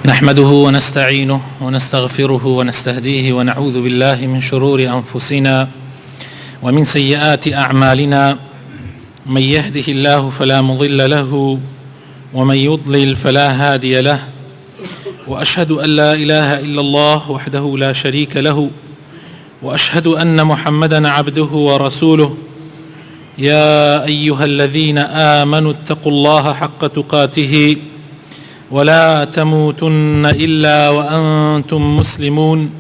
نحمده ونستعينه ونستغفره ونستهديه ونعوذ بالله من شرور أنفسنا ومن سيئات أعمالنا. من يهده الله فلا مضل له ومن يضلل فلا هادي له، وأشهد أن لا إله إلا الله وحده لا شريك له، وأشهد أن محمدا عبده ورسوله. يا أيها الذين آمنوا اتقوا الله حق تقاته ولا تموتن إلا وأنتم مسلمون.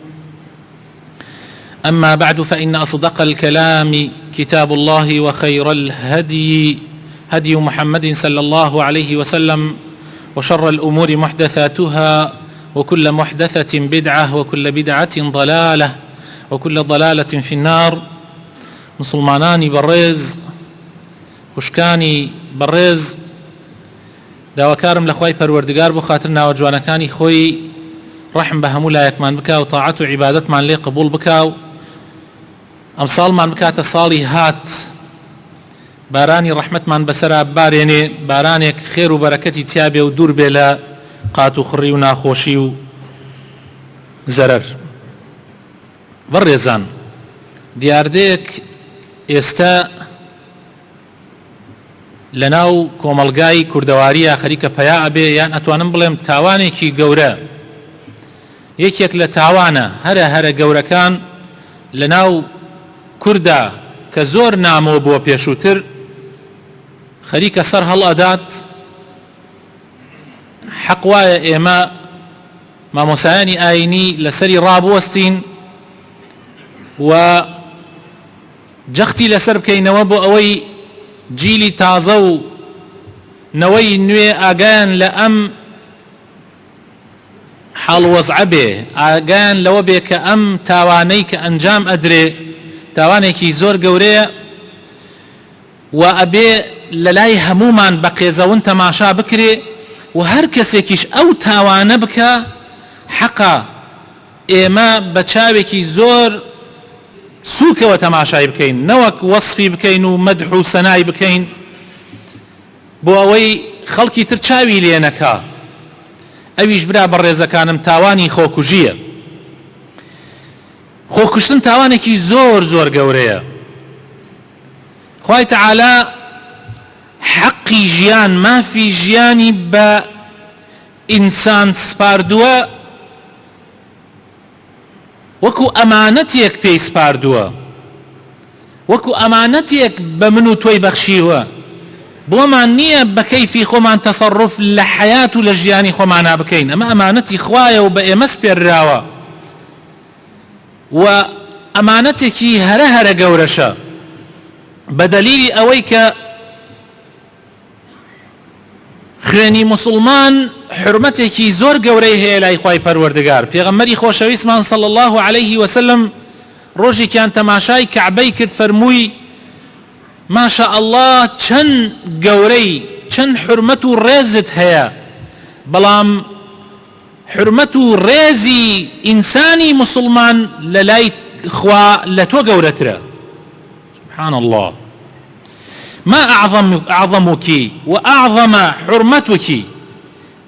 أما بعد، فإن أصدق الكلام كتاب الله، وخير الهدي هدي محمد صلى الله عليه وسلم، وشر الأمور محدثاتها، وكل محدثة بدعة، وكل بدعة ضلالة، وكل ضلالة في النار. مسلمانانی بەڕێز، خوشکانی بەڕێز، داواکارم لە خوای پەروەردگار بۆ خاتر ناوە جوانەکانی خۆی ڕەحم بە هەموو لایەکمان بکا و تاعەت و عیبادەتمان لێ قبول بکا و ئەم ساڵمان بکاتە ساڵی هات، بارانی ڕەحمەتمان بەسەرا بارێنێ، بارانێک خێر و بەرەکەتی تیا بێ و دوور بێ لە قات و خڕی و ناخۆشی و زەرەر. بەڕێزان، دیاردەیەک ئێستا لەناو کۆمەڵگای کوردەواریە خەریکە پەیا ئەبێ، یان ئەتوانم بڵێم تاوانێکی گەورە، یەکێک لە تاوانە هەرە گەورەکان لەناو کووردا کە زۆر نامەوە بووە پێشووتر، خەریکە سەر هەڵئەدات. حەق وایە ئێمە مامۆسایانی ئاینی لەسەری ڕابوەستین و جەختی لەسەر بکەینەوە بۆ ئەوەی جیلی تازە و نەوەی نوێ ئاگایان لە ئەم حاڵوەزعە بێ، ئاگایان لەوە بێ کە ئەم تاوانەی کە ئەنجام ئەدرێ تاوانێکی زۆر گەورەیە و ئەبێ لە لای هەمومان بە قێزەون تەماشا بکرێ و هەر کەسێکیش ئەو تاوانە بکە. حەقا ئێمە بە چاوێکی زۆر سووکەوە تەماشای بکەین، نەوەک وەصفی بکەین و مەدح و سەنای بکەین بۆ ئەوەی خەڵکی تر چاوی لێ نەکا. ئەویش برا بەڕێزەکانم تاوانی خۆکوژیە. خۆکوشتن تاوانێکی زۆر زۆر گەورەیە. خوای تەعالا حەقی ژیان، مافی ژیانی بە ئینسان سپاردووە، وەکو ئەمانەتێک پێی سپاردووە، وەکو ئەمانەتێک بە من و تۆی بەخشیوە. بۆمان نییە بە کەیفی خۆمان تەسەڕف لە حەیات و لە ژیانی خۆمانە بکەین، ئەمە ئەمانەتی خوایە و بە ئێمە سپێرراوە و ئەمانەتێکی هەرە گەورەشە، بە دەلیلی ئەوەی کە خوێنی موسڵمان حرمەتێکی زۆر گەورەی هەیە لای خوای پەروەردگار. پێغەمبەری خۆشەویستمان صلی الله عليه وسلم ڕۆژێکیان تەماشای کەعبەی کرد، فەرمووی ماشاء الله چەند گەورەی، چەند حرمەت و ڕێزت هەیە، بەڵام حرمەت و ڕێزی ئینسانی موسڵمان لە لای خوا لە تۆ گەورەترە. سبحان الله، ما أعظمك وأعظم حرمتك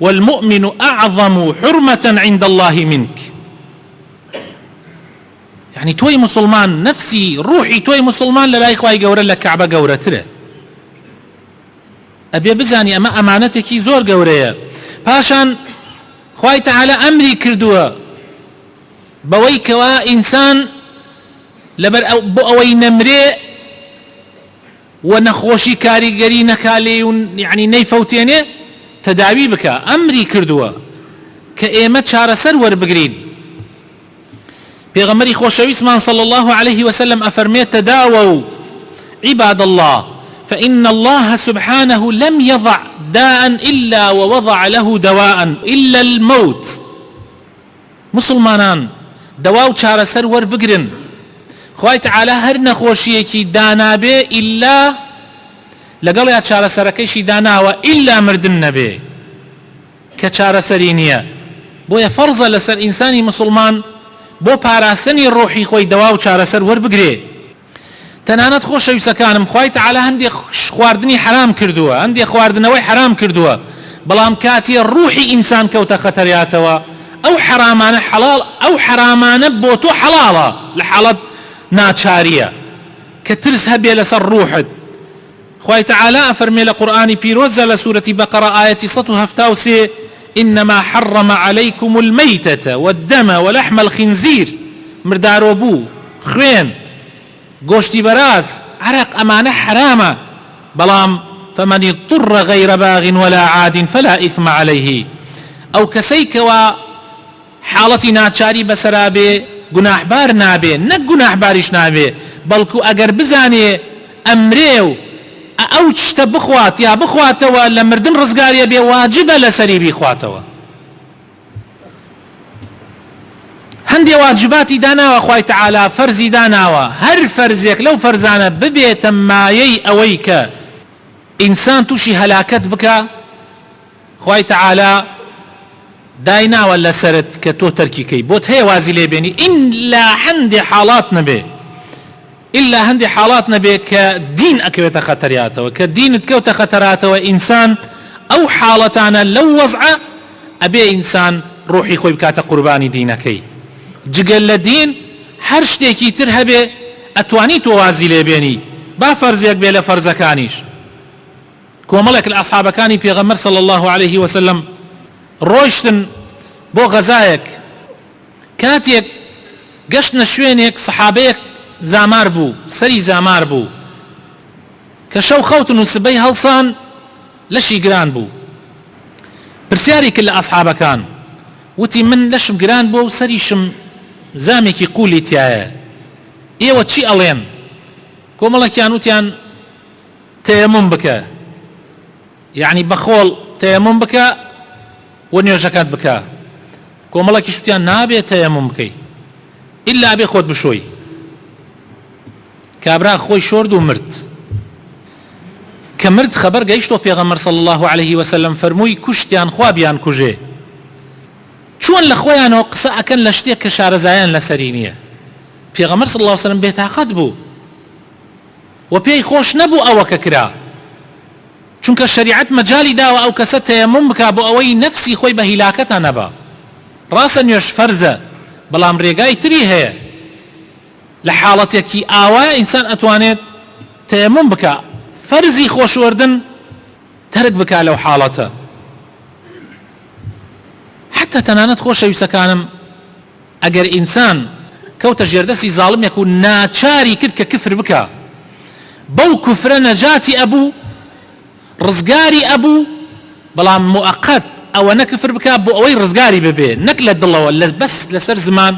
والمؤمن أعظم حرمة عند الله منك. يعني توي مسلمان، نفسي روحي توي مسلمان للا إخوائي قورة لكعبة قورة ترى. أبي بزاني أما أمانتك زور قورية باشان خواهي تعالى أمري كردوا بويك وإنسان لبر بأوي نمري ونخوشي كاريگەری نەکالێ و یعنی نەیفەوتێنێ تەداوی بکە. ئەمری کردووە کە ئێمە چارەسەر وەربگرین. پێغەمبەری خۆشەویستمان صلی الله عليه وسلم ئەفەرمێت تداووا عباد الله فإن الله سبحانه لم يضع داء إلا ووضع له دواء إلا الموت. مسلمانان دوا و چارەسەر وەربگرن. خوای تعالی هەر نەخۆشیەکی دانابێ ئیلا لەگەڵ یا چارەسەرەکەیشی داناوە ئیلا مردن نەبێ کە چارەسەری نییە. بۆیە فەرزە لەسەر ئینسانی مسلمان بۆ پاراستنی ڕۆحی خۆی دەوا و چارەسەر وەربگرێ. تەنانەت خۆشەویستەکانم خوای تعالی هەندێک خواردنی حرام کردووە، هەندێک خواردنەوەی حرام کردووە، بەڵام کاتی ڕوحی ئینسان کەوتە خەتەریاتەوە ئەو حرامانە حەڵال ئەو حرامانە بۆ تۆ حەڵاڵە لە حاڵەت ناچاریە کە ترس هەبێ لەسەر ڕوحت. خوای تعالی ئەفەرمێ لە قورئانی پیرۆزە لە سوورەتی بەقەرە ئایەتی 173 إنما حرم عليكم الميتة والدم ولحم الخنزير مردارۆ بوو خوێن گۆشتی بەراز عرق ئەمانە حرامە بەڵام فمن اضطر غير باغ ولا عاد فلا إثم عليه ئەو کەسەی کەوا حاڵەتی ناچاری بەسەرا بێ گوناحبار نابێ نەک گوناحباریش نابێ بەڵکو ئەگەر بزانێ ئەمرێ و ئەو شتە بخوات یا بخواتەوە لە مردن ڕزگاریە بێ واجبە لەسەری بیخواتەوە. هەندێ واجباتی داناوە خوای تعالی فەرزی داناوە هەر فەرزێک لەو فەرزانە ببێتە مایەی ئەوەی کە ئینسان تووشی هەلاکەت بکە خوای تعالی دایناوە لەسەرت کە تۆ تەرکیکەی بۆت هەیە وازی لێ بێنی ئیلا هەندێ حاڵات نەبێ إلا هەندێ حاڵات نەبێ کە دین ئەکەوێتە خەتەریاتەوە کە دینت کەوتە خەتەراتەوە ئینسان ئەو حاڵەتانە لەو وەزعە ئەبێ ئینسان ڕوحی خۆی بکاتە قوربانی دینەکەی. جگەل لە دین هەر شتێکی تر هەبێ ئەتوانی تۆ وازی لێ بێنی با فەرزێک بێ لە فەرزەکانیش. کۆمەڵێک لە ئەصحابەکانی پێغەمبەر صلی الله عليه وسلم ڕۆیشتن بۆ غەزایەک کاتێک گەشتنە شوێنێک سەحابەیەک زامار بوو سەری زامار بوو کە شەو خەوتن و سبەی هەڵسان لەشی گران بوو. پرسیاری کرد لە ئەصحابەکان وتی من لەشم گران بوو و سەریشم زامێکی قولی تایە ئێوە چی ئەڵێن؟ کۆمەڵێکیان وتیان تەیەموم بکە یعنی بەخۆڵ تەیەموم بکە و نوێژەکەت بکە. کۆمەڵێکیش وتیان نابێت تەیەموم بکەی ئیلا بێ خۆت بشۆی. کابرا خۆی شۆرد و مرد. کە مرد خەبەر گەیشتۆ پێغەمبەر صلی الله عليه وسلم فەرمووی کوشتیان خوا بیان کوژێ. چۆن لە خۆیانەوە قسە ئەکەن لە شتێک کە شارەزایان لەسەری نییە. پێغەمبەر صلی الله عليه وسلم بێتاقەت بوو و پێی خۆش نەبوو ئەوە کە کرا چونکە شەریعەت مەجالی داوە ئەو کەسە تەیەموم بکا بۆ ئەوەی نەفسی خۆی بە هیلاکەتە نەبا. ڕاستە نوێژ فەرزە بەڵام ڕێگای تری هەیە لە حاڵەتێکی ئاوایە ئینسان ئەتوانێت تەیەموم بکە فەرزی خۆشوەردن تەرک بکا لەو حاڵەتە. حتى تەنانەت خۆشەویستەکانم ئەگەر ئینسان کەوتە ژێردەسی زاڵمێک و ناچاری کرد کە کفر بکە بەو کوفرە نەجاتی ئەبوو ڕزگاری ئەبوو بەڵام موقەت ئەوە نەکفر بکە بۆ ئەوەی ڕزگاری ببێ نەک لە دڵەوە بەس لەسەر زمان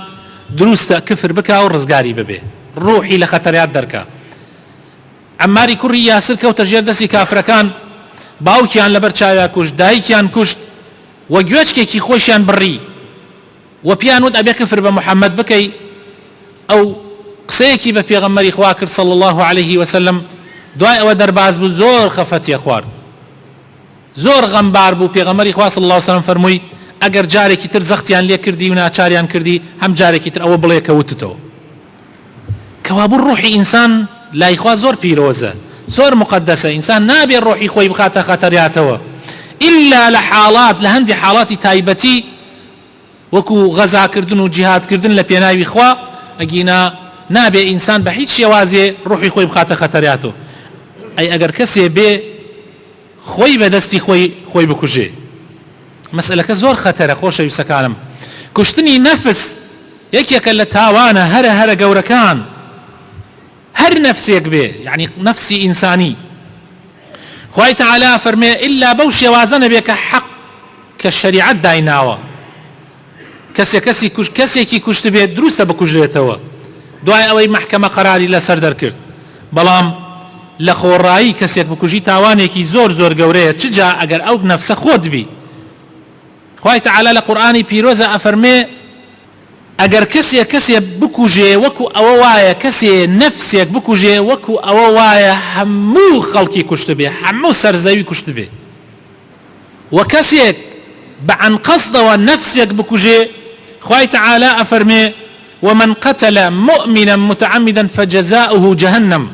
دروستە کفر بکە و ڕزگاری ببێ ڕوحی لە خەتەریات دەرکە. عەماری کوڕی یاسر کەوتە ژێردەسی کافرەکان باوکیان لەبەر چاویا کوشت دایکیان کوشت و گوێچکێکی خۆشیان بڕی و پیان وت ئەبێ کفر بە محەممەد بکەی. ئەو قسەیەکی بە پێغەمبەری خوا کرد صلی الله عليه وسلم دوای ئەوە دەرباز بوو زۆر خەفەتیە خوارد زۆر غەمبار بوو. پێغەمبەری خوا صلی الله عليه وسلم فەرمووی ئەگەر جارێکی تر زەختیان لێ کردی و ناچاریان کردی هەم جارێکی تر ئەوە بڵێ کە وتتەوە. کەوابوو ڕوحی ئینسان لای خوا زۆر پیرۆزە زۆر مقدسە ئینسان نابێ ڕوحی خۆی بخاتە خەتەریاتەوە ئیلا لە حاڵات لە هەندی حاڵاتی تایبەتی وەکو غەزاکردن و جیهادکردن لە پێناوی خوا ئەگینا نابێ ئینسان بە هیچ شێوازێ ڕوحی خۆی بخاتە خەتەریاتەوە. ئەی ئەگەر کەسێ بێ خۆی بەدەستی خۆی بکوژێ مەسئلەکە زۆر خەتەرە خۆشەویستەکانم. کوشتنی نەفس یەکێکە لە تاوانە هەرە گەورەکان هەر نەفسێک بێ یعنی نەفسی ئینسانی. خوای تعالی فەرمێ ئیلا بەو شێوازە نەبێ کە حەق کە شەریعەت دایناوە کەسێکی کوشت بێت دروستە بکوژرێتەوە دوای ئەوەی مەحکەمە قەراری لەسەر دەرکرد. بەڵام لە خۆڕایی کەسێک بکوژی تاوانێکی زۆر گەورەیە چجا ئەگەر ئەو نەفسە خۆت بی. خوای تعالی لە قورئانی پیرۆزە ئەفەرمێ ئەگەر کەسێ بکوژێ وەکو ئەوە وایە کەسێ نەفسێک بکوژێ وەکو ئەوە وایە هەموو خەڵکی کوشت بێ هەموو سەرزەوی کوشت بێ و کەسێک بەعەن قەسدەوە نەفسێک بکوژێ خوای تعالی ئەفەرمێ ومن قتل مؤمنا متعمدا فجزاؤه جهنم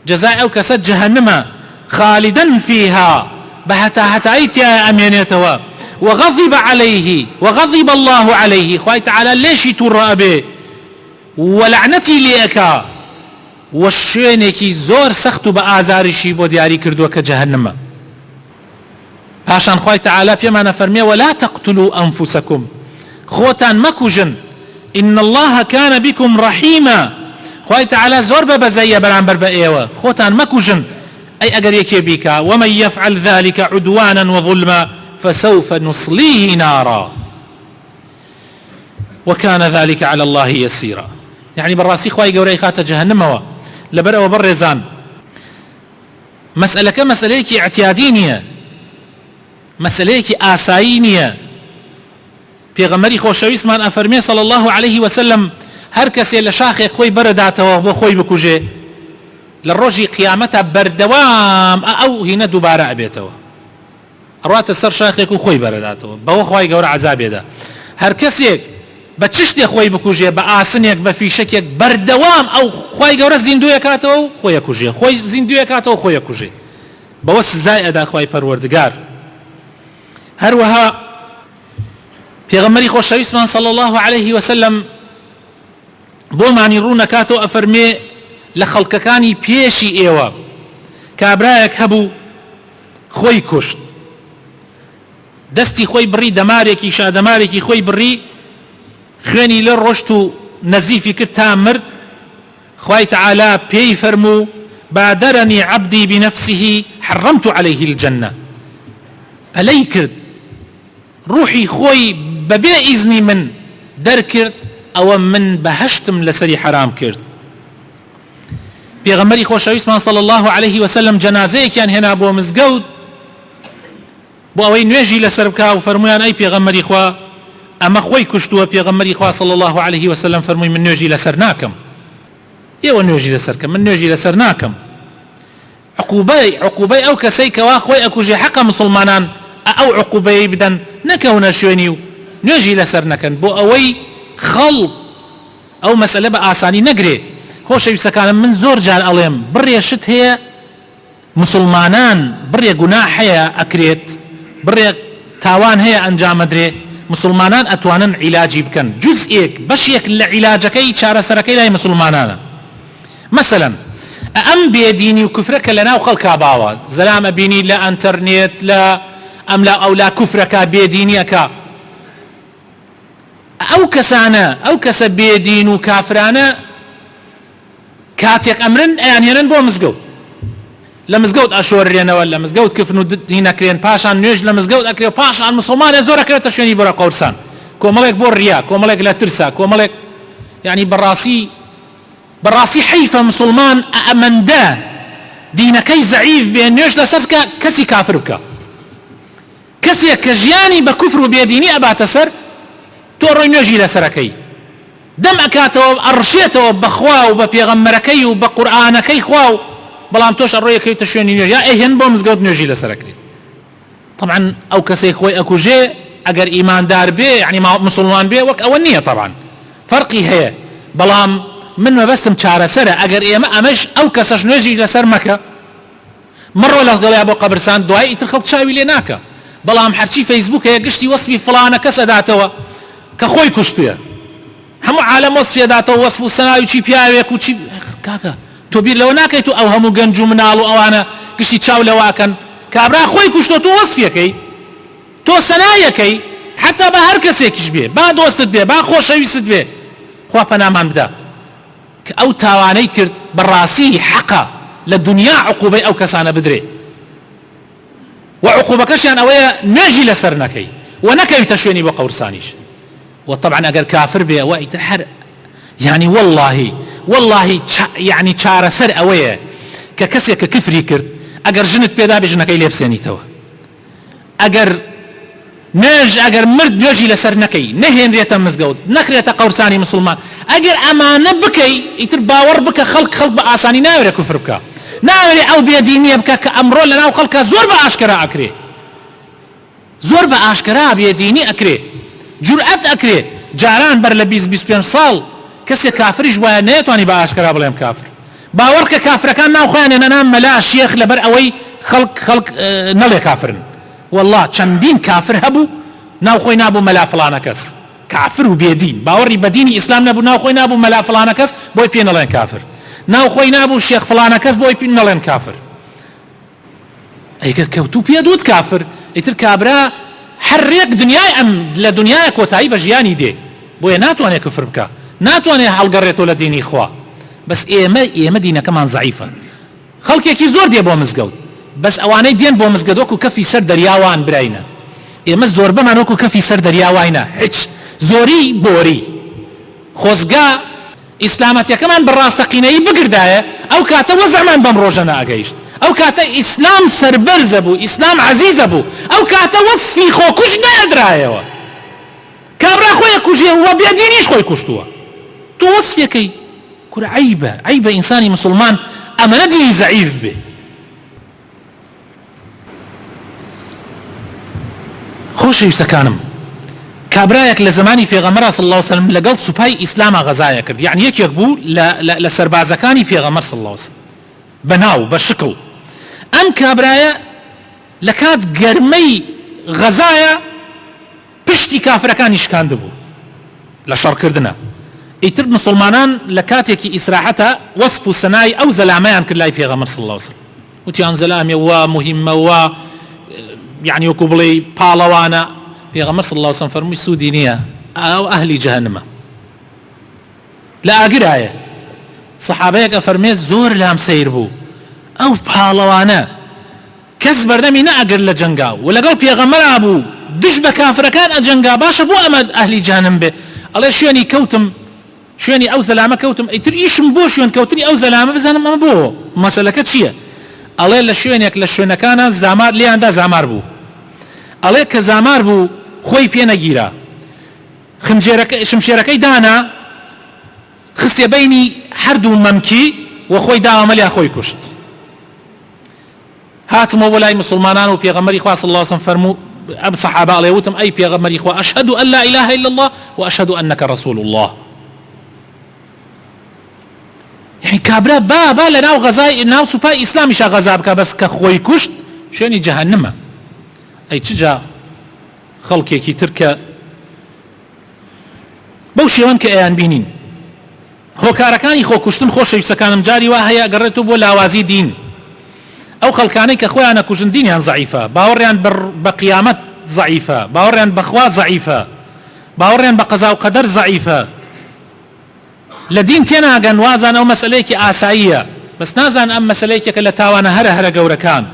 جزاء ئەو کەسە جەهەنەمە خالدا فيها بهتا هتايت يا امينيتوا وغضب عليه وغضب الله عليه خوي تعالى ليش ترابه ولعنتي ليك وشينكي زور سخت بآزارشي بو دياري كردو كجهنم پاشان خوي تعالى بيما فرمي ولا تقتلوا انفسكم خوتان مكوجن ان الله كان بكم رحيما خوي تعالى زور ببزي برانبر بايوا خوتان مكوجن اي اگر يكي بيكا ومن يفعل ذلك عدوانا وظلما فسوف نصليه نارا وكان ذلك على الله يسيرا يعني بالراسي خوي قوري خاطة جهنم لبرأ وبرزان مسألة كمسألة اعتيادينية مسألة آساينية پیغمبری خوشویستمان افرمی صلی الله علیه وسلم هر کسی لشاخ خوی برداته بو خوی بکوجه للروجي قيامتها بردوام او هنا دوباره ابيته روات السر شاخك خوي برداته بو خوي قور عذاب ده هر كسيك بتشتي خوي بكوجه باسنيك بفيشك بردوام او خوي قور زندويه كاتو خوي كوجه خوي زندويه كاتو خوي كوجه بوس زائد خوي پروردگار هر وها پیغمبری خوشویستمان صلی الله علیه وسلم بو معنی رو نکاتو افرمی لخلقكاني بيشي ايوا كابرايك هبو خوي كشت دستي خوي بري دماريكي شا دماريكي خوي بري خيني للرشتو نزيفي كتامر خوي تعالى بي فرمو بادرني عبدي بنفسه حرمت عليه الجنة فليكرد روحي خوي ببي إذني من دركرد او من بهشتم لسري حرام كرد پیغمبری خوشویستمان صلی الله علیه وسلم جنازەیەکیان هێنا بۆ مزگەوت بۆ ئەوەی نوێژی لەسەر بکا و فەرمویان ئەی پێغەمبەری خوا ئەمە خۆی کوشتووە پیغمبری خوا صلی الله علیه وسلم فەرمووی من نوێژی لەسەر ناکەم ئێوە نوێژی لەسەر کە من نوێژی لەسەر ناکەم عقوبەی ئەو کەسەی کەوا خۆی ئەکوژێ حەقە مسلمانان ئەو عقوبەیەی بدەن نەکەونە شوێنی و نوێژی لەسەر نەکەن بۆ ئەوەی خەڵق ئەو مەسەلە بە ئاسانی نەگرێ خۆشەویستەکانم من زۆر جار ئەڵێم بڕێ شت هەیە مسلمانان بڕێ گوناح هەیە ئەکرێت بڕێ تاوان هەیە ئەنجامەدرێ مسلمانان ئەتوانن عیلاجی بکەن جزئێک بەشێک لە عیلاجەکەی چارەسەرەکەی لای مسلمانانە مثلا ئەم بێدینی و کوفرەکە لەناو خەڵکا باوە زەلامە بینی لە ئەنتەرنێت لە ئەم لا ئەو لا کوفرەکە بێدینیەکە ئەو کەسانە ئەو کەسە بێدین و کافرانە کاتێک ئەمرن ئەیانهێنن بۆ مزگەوت لە مزگەوت ئەشۆڕێنەوە لە مزگەوت کفن و هینەکرێن پاشان نوێژ لە مزگەوت ئەکرێ و پاشان مسلمانێ زۆر ئەکرێتە شوێنی بۆرە قەورسان کۆمەڵێک بۆ ڕیا کۆمەڵێک لە ترسا کۆمەڵێک یعنی بەڕاستی حیفە مسلمان ئەمەندە دینەکەی زەعیف بێ نوێژ لەسەر کەسی کافر بکە کەسێک کە ژیانی بە کوفر و بێدینی ئەباتە سەر تۆ ڕۆی نوێژی لەسەرەکەی دەم ئەکاتەوە ئەڕشێتەوە بەخوا و بە پێغەمبەرەکەی و بە قورئانەکەی خوا و بەڵام تۆش ئەڕۆیەکەویتە شوێنی نوێژ یا ئەهێن بۆ مزگەوت نوێژی لەسەرەکرێت طبعا ئەو کەسەی خۆی ئەکوژێ ئەگەر ئیماندار بێ یعنی مسلمان بێ وەک ئەوە نییە طبعا فەرقی هەیە بەڵام من مەبەستم چارەسەرە ئەگەر ئێمە ئەمەش ئەو کەسەش نوێژی لەسەر مەکە مەڕۆ لەگەڵیا بۆ قەبرستان دوای ئیتر خەڵک چاوی لێ ناکە بەڵام هەرچی فەیسبووک هەیە گشتی وەسفی فڵانە کەس ئەداتەوە کە خۆی کوشتووە هەموو عالەم وەسفی ئەداتەوە وەسف و سەناوی چی پیاوێک و چی کاکە تۆ بیر لەوە ناکەیت و ئەو هەموو گەنج و مناڵ و ئەوانە گشتی چاو لەواکەن کابرا خۆی کوشتۆ تۆ وەسفیەکەی تۆ سەنایەکەی حتا بە هەر کەسێکیش بێ با دۆستت بێ با خۆشەویست بێ خوا پەنامان بدە کە ئەو تاوانەی کرد بەڕاستی حەقە لە دنیا عقوبەی ئەو کەسانە بدرێ و عقوبەکەشیان ئەوەیە نوێژی لەسەر نەکەی و نەکەویتە شوێنی بۆ قەورسانیش وطبعا ئەگەر کافر بێ وئیتر هەر يعني والله يعني چارەسەر ئەوەیە کە کەسێک کە کفری کرد ئەگەر ژنت پێدا بێ ژنەکەی لێ بسێنیتەوە ئەگەر مرد نوێژی لەسەر نەکەی نەهێنرێتە مزگەوت نەخرێتە قەورسانی مسلمان ئەگەر ئەمانە بکەی ئیتر باوەڕ بکە خەڵک بە ئاسانی ناوێرە کوفر بکە ناوێرێ ئەو بێدینیە بکە کە ئەمڕۆ لەناو خەڵکە زۆر بە ئاشکرا ئەکرێ زۆر بە ئاشکرا بێدینی ئەکرێ جورئەت ئەکرێ جاران بەر لە 20-25 ساڵ کەسێک کافریش وایە نەیەتوانی بە ئاشکرا بڵێم کافر باوەڕ کە کافرەکان ناو خۆیان هێنە نام مەلا شێخ لەبەر ئەوەی خەڵک نەڵێ کافرن والله چەندین کافر هەبوو ناوخۆی نابوو مەلا فڵانە کەس کافر و بێدین باوەڕی بە دینی ئیسلام نەبوو ناوخۆی نابوو مەلا فڵانە کەس بۆی پێ نەڵێن کافر ناوخۆی نابوو شێخ فڵانە کەس بۆی پێ نەڵێن کافر ئەیگەر کەوتوو پێدوت کافر ئیتر کابرا هەرێک دنیای ئەم لە دنیای کۆتایی بە ژیانی دێ بۆیە ناتوانێت کفر بکە ناتوانێت هەڵگەڕێتەوە لە دینی خوا بەس ئێمە دینەکەمان زەعیفە خەڵکێکی زۆر دێ بۆ مزگەوت بەس ئەوانەی دێن بۆ مزگەوت وەکو کەفی سەر دەریاوان براینە ئێمە زۆر بەمان وەکو کەفی سەر دەریاوانە هیچ زۆری بۆری خۆزگا ئیسلامەتیەکەمان بەڕاستەقینەیی بگردایە ئەو کاتە وەزعمان بەم ڕۆژە ناگەیشت ئەو کاتە ئیسلام سەربەرزە بوو ئیسلام عەزیزە بوو ئەو کاتە وەسفی خۆکوژ نەدرایەوە کابرا خۆی کوژێ وە بێدینیش خۆی کوشتووە تۆ وەسفێکەی کورە عیبە ئینسانی مسلمان ئەمەنە دینی زەعیف بێ خۆشەویستەکانم کابرایەک لە زمانی پێغەمبەر صلی الله علیه و سلم لەگەڵ سوپای ئیسلامە غەزایە کرد یعنی یەکێک بوو لە سەربازەکانی پێغەمبەر صلی الله علیه و سلم بەناو بە شکڵ ئەم کابرایە لە کات گەرمەی غەزایە پشتی کافرەکانی شکاندبوو لە شەڕکردنە ئیتر مسلمانان لە کاتێکی ئیسراحەتە وەسف و سەنای ئەو زەلامەیان کرد لای پێغەمبەر صلی الله علیه و سلم وتیان زەلامێ وا مهمە وا یعنی وەکو بڵێ پاڵەوانە پێغەمبەر صلی الله علیه و سلم فەرمووی سوودی نییە ئەو ئەهلی جەهەنەمە لە ئاگرایە سەحابەیەک ئەفەرمێ زۆر لام سەیر بوو ئەو پاڵەوانە کەس بەردەمی نەئەگرت لە جەنگا و لەگەڵ پێغەمبەرا بوو دش بە کافرەکان ئەجەنگا باشە بۆ ئەمە ئەهلی جەهەنەم بێ ئەڵێ شوێنی کەوتم شوێنی ئەو زەلامە کەوتم ئیتر ئیشم بۆ شوێن کەوتنی ئەو زەلامە بزانم ئەمە بۆ مەسەلەکە چییە ئەڵێ لە شوێنێک لە شوێنەکانە زامار لێیاندا زامار بوو ئەڵێ کە زامار بوو خۆی پێ نەگیرا شمشێرەکەی دانا خستێ بەینی هەردوو مەمکی و خۆی داوە مەلیا خۆی کوشت هاتمەوە بۆ لای مسلمانان و پێغەمبەری خوا صلی الله علیه و سلم فەرموو ئەم سەحابە ئەڵێ وتم ئەی پێغەمبەری خوا ئەشهەدو ئەن لا ئیلاهە ئیلا الله وأشهد أنك رسول الله يعني كابرا با لناو غزاي ناو سوپای ئیسلامیشا غەزا بکە بەس کە خۆی کوشت شوێنی جەهەنەمە ئەی چجا خەڵکێکی تر کە بەو شێوەن کە ئەیان بینین هۆکارەکانی خۆکوشتن خۆشەویستەکانم جاری وا هەیە گەڕێتەوە بۆ لاوازی دین ئەو خەڵکانەی کە خۆیان ئەکوژن دینیان زەعیفە باوەڕیان بە قیامەت زەعیفە باوەڕیان بەخوا زەعیفە باوەڕیان بە قەزا و قەدەر زەعیفە لە دین تێناگەن وازان ئەو مەسەلەیەکی ئاساییە بەس نازان ئەم مەسەلەیەکە لە تاوانە هەرە گەورەکان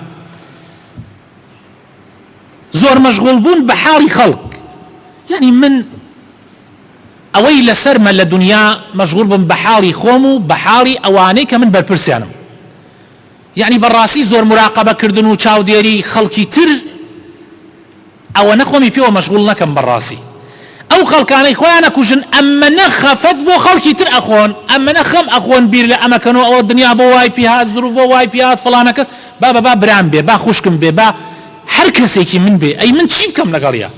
زۆر مەشغوڵ بوون بە حاڵی خەڵک یعنی من ئەوەی لەسەرمە لە دنیا مەشغوڵ بم بە حاڵی خۆم و بە حاڵی ئەوانەی کە من بەرپرسیانم یعنی بەڕاستی زۆر مراقەبەکردن و چاودێری خەڵکی تر ئەوە نەخۆمی پێوە مەشغوڵ نەکەم بەڕاستی ئەو خەڵکانەی خۆیان ئەکوژن ئەمە نەخەفەت بۆ خەڵکی تر ئەخۆن ئەمە نەخەم ئەخۆن بیر لە ئەمەکەنەوە ئەوە دنیا بۆ وای پێهات زروف بۆ وای پێهات فڵانە کەس با برام بێ با خوشکم بێ با هەر کەسێکی من بێ ئەی من چی بکەم لەگەڵیە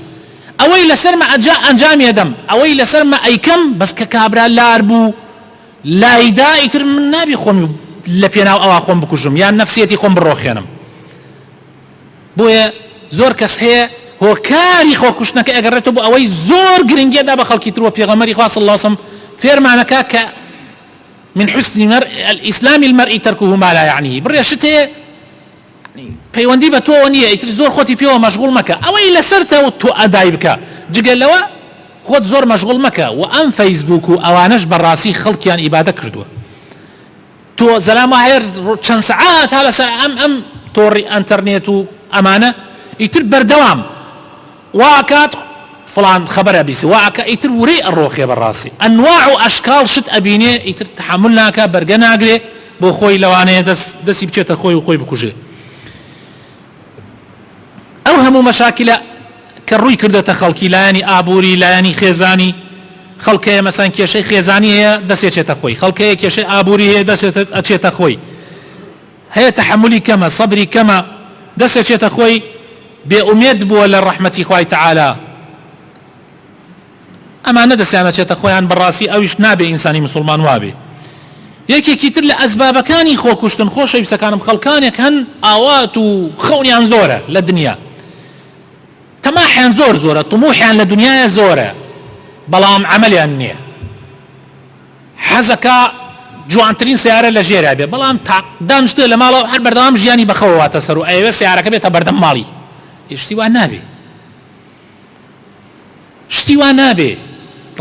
ئەوەی لەسەرمە ئەنجامی ئەدەم ئەوەی لەسەرمە ئەیکەم بەس کە کابرا لار بوو لایدا ئیتر من نابی خۆم لە پێناو ئەوە خۆم بکوژم یان نەفسیەتی خۆم بڕۆخێنم بۆیە زۆر کەس هەیە هۆکاری خۆکوشتنەکە ئەگەڕێتەوە بۆ ئەوەی زۆر گرنگێدا بە خەڵکی تر وە پێغەمبەری خوا صلی الله علیه و سلم فێرمانەکە کە من حسن الإسلام المرء تركه ما لا يعنيه بڕێشت هەیە پەیوەندی بە تۆ نییە ئیتر زۆر خۆتی پێوە مەشغوڵ مەکە ئەوەی لەسەرتەوە تۆ ئەدای بکە جگەل لەوە خۆت زۆر مەشغوڵ مەکە و ئەم فەیسبوک و ئەوانەش بەڕاستی خەڵکیان ئیبادە کردووە تۆ زەلامە هەیە چەند سەعات هە لەسەر ئەم تۆڕی ئەنتەرنێت و ئەمانە ئیتر بەردەوام واکات فلان خبر بیسی واکە ئیتر وری ئەڕۆخێ بەڕاستی ئەنواع و ئەشکال شت ئەبینێ ئیتر تحمل ناکە بەرگە ناگرێ بۆ خۆی لەوانەیە دەستی بچێتە خۆی و خۆی بکوژێ ئەو هەموو مەشاکلە کە ڕووی کردێتە خەڵکی لایەنی ئابووری لایەنی خێزانی خەڵکەیە مەسەن کێشەی خێزانی هەیە دەسێچێتە خۆی خەڵکەیە کێشەی ئابووری هەیە دەچێتە خۆی هەیە تەحملی کەمە سەبری کەمە دەسێچێتە خۆی بێئومێد بووە لە ڕەحمەتی خوای تەعالا ئەمانە دەسیانەچێتە خۆیان بەڕاستی ئەویش نابێ ئینسانی مسلمان وابێ یەکێکی تر لە ئەسبابەکانی خۆکوشتن خۆشەویستەکانم خەڵکانێک هەن ئاوات و خەونیان زۆرە لە دنیا، تەماحیان زۆرە، طموحیان لە دنیاە زۆرە، بەڵام عەمەلیان نییە. حەزەکە جوانترین سیارە لە ژێرا بێ، بەڵام دانیشتە لە ماڵەوە هەر بەردەوام ژیانی بەخەوەواتە سەر و ئەوێ سیارەکە بێتە بەردەم ماڵی. شتی وان نابێ، شتی وان نابێ.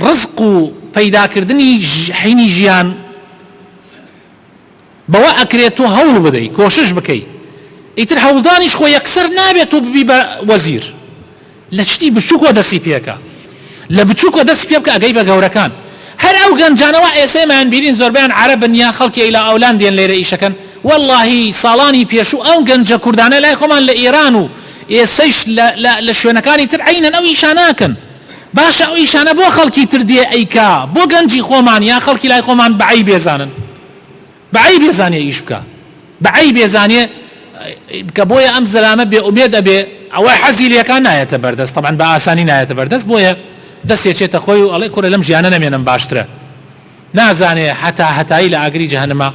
ڕزق و پەیداکردنی حینی ژیان بەوە ئەکرێت تۆ هەوڵ بدەی، کۆشش بکەی. ئیتر هەوڵدانیش خۆ یەکسەر نابێت تۆ ببی بە وەزیر، لە شتی بچووکۆ دەستی پێکە، لە بچووکۆ دەستی پێ بکە ئەگەی بە گەورەکان. هەر ئەو گەنجانەوە ئێسێمان بینین زۆربیان عەرەبن یا خەڵکی ئیلا ئەولان دێن لێرە ئیشەکەن. وەڵڵاهی ساڵانی پێشوو ئەو گەنجە کوردانە لای خۆمان لە ئێران و ئێسەیش لە شوێنەکانی تر عینەن ئەو ئیشاناکەن. باشە ئەو ئیشانە بۆ خەڵکی تر دێ ئەیکا، بۆ گەنجی خۆمان یا خەڵکی لای خۆمان بەعەی بێزانن، بەعەی بێزانێ ئیش بکە، بەعەی بێزانێ بکە. بۆیە ئەم زەلامە بێ ئومێد ئەبێ، ئەوە حەزی لێکان نایەتە بەردەست، طبعاً بە ئاسانی نایەتە بەردەست. بۆیە دەستێچێتە خۆی و ئەڵێ کورە لەم ژیانە نەمێنم باشترە، نازانێ هەتایی لە ئاگری جەهەنەمە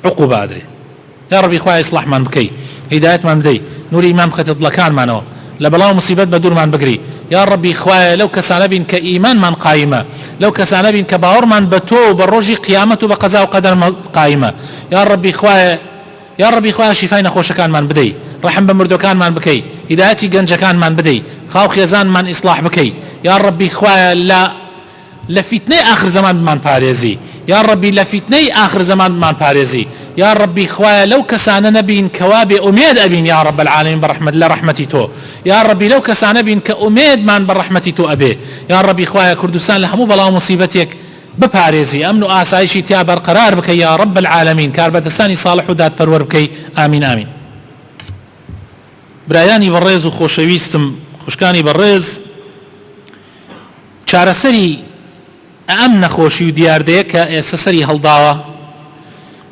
عقوبە ئەدرێ. یا ڕەبی خوای ئیسلاحمان بکەی، هیدایەتمان بدەی، نوری ئیمان بخەتە دڵەکانمانەوە، لە بەڵاو مصیبەت بە دوورمان بگری. یا ڕەبی خوایە لەو کەسانە بین کە ئیمانمان قایمە، لەو کەسانە بین کە باوەڕمان بە تۆ و بە ڕۆژی قیامەت و بە قەزا و قەدەر قایمە. یا ڕەبی خوایە، یا ڕەبی خوایە شیفای نەخۆشەکانمان بدەی، ڕەحم بە مردوەکانمان بکەی، هیدایەتی گەنجەکانمان بدەی، خاو خێزانمان ئیسلاح بکەی. یا ڕەبی خوایە لە فیتنەی آخر زەمان بمان پارێزی، یا ڕەبی لە فیتنەی آخر زەمان بمان پارێزی. یا ڕەبی خوایە لەو کەسانە نەبین کەوا بێ ئومێد ئەبین یا ڕەب العالەمین بەڕەحمەت لە ڕەحمەتی تۆ. یا ڕەبی لەو کەسانە بین کە ئومێدمان بە ڕەحمەتی تۆ ئەبێ. یا ڕەبی خوایە کوردستان لە هەموو بەڵاو مصیبەتێک بپارێزی، ئەمن و ئاسایشی تیا بەرقەرار بکەی یا ڕەب العالەمین، کاربەدەستانی ساڵح و دادپەروەر بکەی. ئامین ئامین. برایانی بەڕێز و خۆشەویستم، خوشکانی بەڕێز، چارەسەری ئەم نەخۆشی و دیاردەیە کە ئێستا سەری هەڵداوە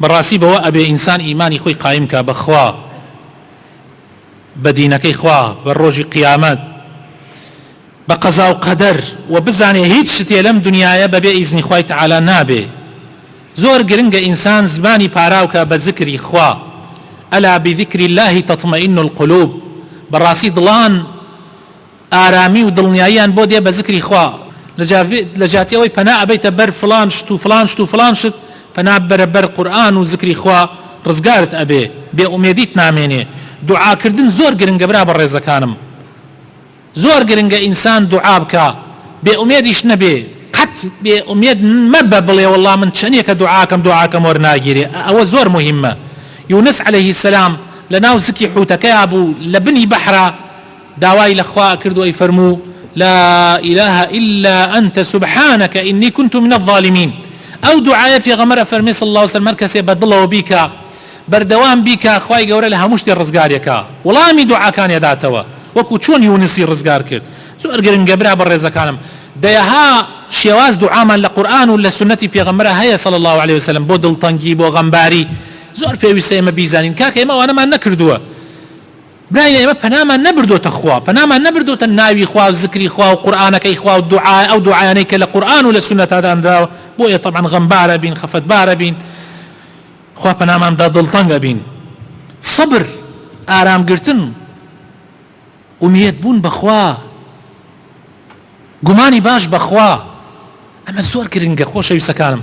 بەڕاستی بەوە ئەبێ ئینسان ئیمانی خۆی قایم کە بەخوا، بە دینەکەی خوا، بە ڕۆژی قیامەت، بە قەزا و قەدەر، و بزانێ هیچ شتێ لەم دنیاە بەبێ ئیزنی خوای تەعالا نابێ. زۆر گرنگە ئینسان زمانی پاراوکە بە ذکری خوا. ئەلا بذکری الله تطمئن القلوب. بەڕاستی دڵان ئارامی و دڵنیاییان بۆ دێ بە ذکری خوا. لە جاتی ئەوەی پەنا ئەبەیتە بەر فلان شت و فلان شت و فلان شت، پەنا بەرەبەر قورئان و ذکری خوا ڕزگارت ئەبێ، بێ ئومێدیت نامێنێ. دوعاکردن زۆر گرنگە برا بەڕێزەکانم، زۆر گرنگە ئینسان دوعا بکە، بێ ئومێدیش نەبێ، قەت بێ ئومێد مەبە بڵێ وەڵڵا من چەندێکە دوعاکەم وەرناگیرێ. ئەوە زۆر مهمە. یونس عەلەیهی سەلام لە ناو زکی حوتەکەیا بوو لە بنی بەحرا، داوای لەخوا کرد و ئەی فەرموو لا إله إلا أنت سبحانك إني كنت من الظالمين. أو دعاء في غمرة فرمي صلى الله عليه وسلم مركز بدله بيك بردوام بيك خواي قوري لها مشتي الرزقار يكا والله دعاء كان يداتوا وكو چون يونسي الرزقار كرد سؤال قرن قبرها بالرزا كانم ديها شواز دعاء من لقرآن ولا سنة في غمرة هيا صلى الله عليه وسلم بودل طنقيب وغنباري زور في وسيمة بيزانين كاك إما وأنا ما نكردوا براين إما بناما نبردو تخوا بناما نبردو تناوي خوا وذكري خوا وقرآنك أي خوا والدعاء أو دعاء لقرآن ولا سنة هذا عندها بويا طبعا غنبارة بين خفت بارة بين خوا بناما مدادل طنقة بين صبر آرام قرتن وميت بون بخوا قماني باش بخوا أما زور كرنجة خوش يسكانم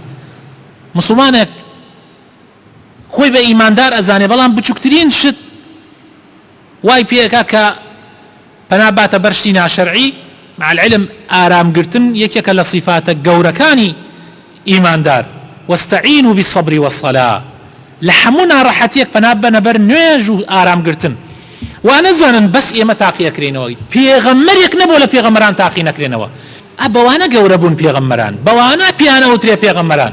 مسلمانك خوي بإيمان دار أزاني بلان بچوكترين شت واي بيكا كا بنابات برشتنا شرعي مع العلم آرام قرتن يكيك لصفاتك قوركاني إيمان دار واستعينوا بالصبر والصلاة لحمونا راحتيك بنابنا برنواج آرام قرتن وانا زانن بس إيما تاقي أكرينوي بيغمريك نبو ولا بيغمران تاقي نكرينوا أبوانا قوربون بيغمران بوانا بيانا وتري بيغمران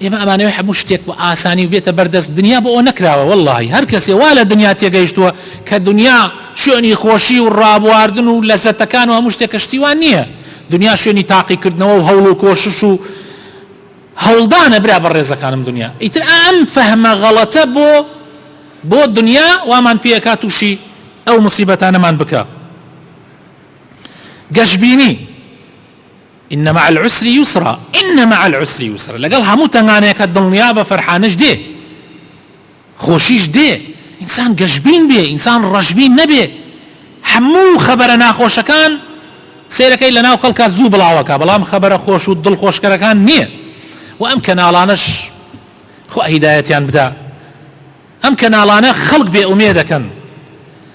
إما أمانة يحب مشتك وآساني وبيت بردس دنيا بقو نكراوة والله هر كسي والا دنيا تيجيشتوا كدنيا شؤني خوشي والراب واردن ولذة كانوا مشتك اشتوان نية دنيا شؤني تاقي كردنا وهولو كوششو هولدان برا بالرزا كانم دنيا إتر أم فهم غلطة بو الدنيا ومان بيكاتو شي أو مصيبتان من بكا قشبيني إن مع العسر يسرا إن مع العسر يسرا لقال همو تنغانيك الدنيا بفرحانش دي خوشيش دي إنسان قشبين بي إنسان رجبين نبي همو خبرنا خوش كان سيركي لنا وخلق الزو بلاوكا بلام خبر خوش والضل خوش كان نية وأمكن علانش خو هدايتيان بدا أمكن علانه خلق بأميدة كان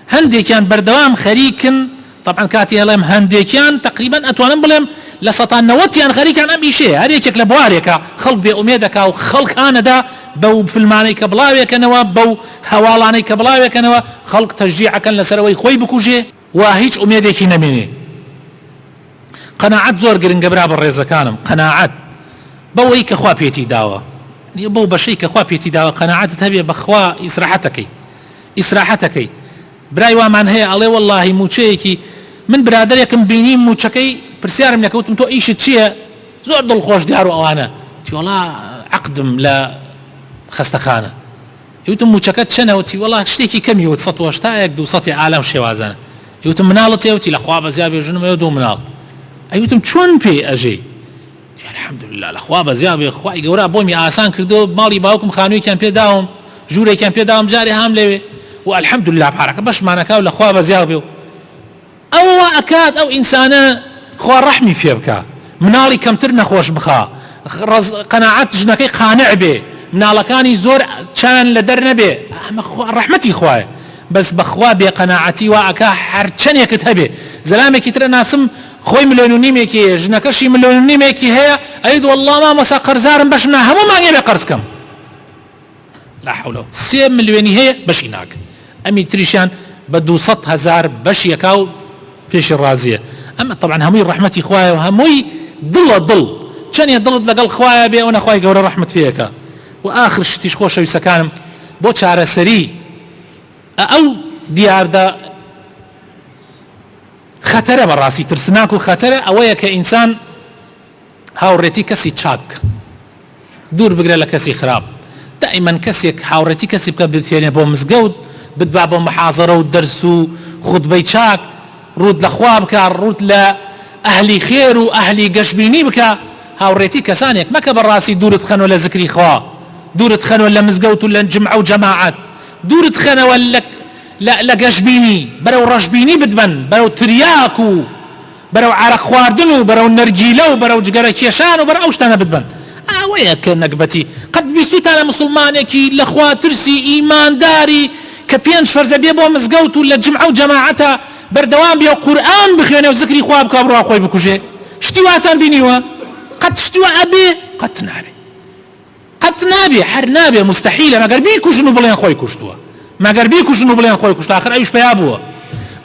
هندي كان بردوام خريكن طبعا كاتي لهم هندي كان تقريبا أتوانا بلهم لسطان نوتيان خريكان أم إشي هريكك لبواريكا خلق بأميدك وخلق أنا دا بو في الماني كبلاويك نوا بو هوالاني كبلاويك نوا خلق تشجيعك لسروي خوي بكوجي وهيج أميدك نميني قناعت زور قرن قبرها بالريزة كانم قناعت بويك أخوا بيتي داوة بو بشيك أخوا بيتي داوة قناعت تهبي بأخوا إسراحتك براي وامان هي الله والله موچيكي من برادريكم بينين موچكي برسيارم لك وتم تو ايش تشيه زور دل خوش ديارو اوانا تي والله عقدم لا خستخانه يوتم موچكت شنه وتي والله شتيكي كم يوت سطوه شتايك دو سطي عالم شوازانه يوتم منالتي وتي الاخواب زيابي جنم يدو منال ايوتم چون بي اجي الحمد لله الاخواب زيابي اخوي غورا بومي آسان كردو مالي باوكم خانوي كان بي داوم جوري كان بي داوم جاري هاملوي والحمد لله بحركه باش ما نكاو الاخواب زيابي او اكاد او انسانه خوار رحمي فيبكا منالي كم ترنا خوش بخا قناعات جنكي قانع به منالا كاني زور كان لدرنا به رحمتي خواه بس بخوا بقناعتي واكا حرچن يكتبه زلامي كتر ناسم خوي مليون نيميكي جنكشي مليون نيميكي هي ايد والله ما مساقر زارم باش ما همو ما يبي قرصكم لا حول 3 مليون هي باش هناك امي تريشان بدو 100,000 باش يكاو فيش الرازية أما طبعا هموي رحمتي خوايا وهموي ضل كان يضل لقل خوايا بي وانا خوايا قول رحمة فيك وآخر شتيش خوشة يسكانم بو چارة سري أو ديار دا خطرة براسي ترسناكو خطرة أويا كإنسان هاوريتي كسي تشاك دور بقرأ لكسي خراب دائما كسيك هاوريتي كسي بكبت ثانية بو مزقود بدبابو محاضرة ودرسو خطبي تشاك رود لخوا بك رود لأهلي خير وأهلي قشبيني بك هاوريتي كسانيك ما كبراسي دور تخن ولا ذكري خوا دور تخن ولا مزقوت ولا جمعة وجماعات دور تخن ولا لا قشبيني برو رجبيني بدبن برو ترياكو برو عرق خواردنو برو نرجيلو برو جقرة كيشانو برو اوشتانا بدبن وياك نقبتي قد بيستوت على مسلمانكي لخوا ترسي إيمان داري كبينش فرز بيبو مزقوت ولا جمعة وجماعتها بردوام بيو قرآن بخيانه وذكري خواب كابرو اخوي بكوجي شتواتان بينيوا قد شتوا ابي قد نابي حر نابي مستحيل ما قربيكو شنو بلين خوي كشتوا ما قربيكو شنو بلين خوي كشتوا اخر ايش بيابوا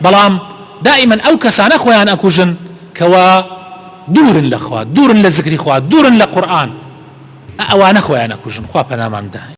بلام دائما او كسان اخويا اكوجن كوا دور لخوا دور لذكري خوا دور لقرآن اوان اخويا اكوجن خوا بنا من ده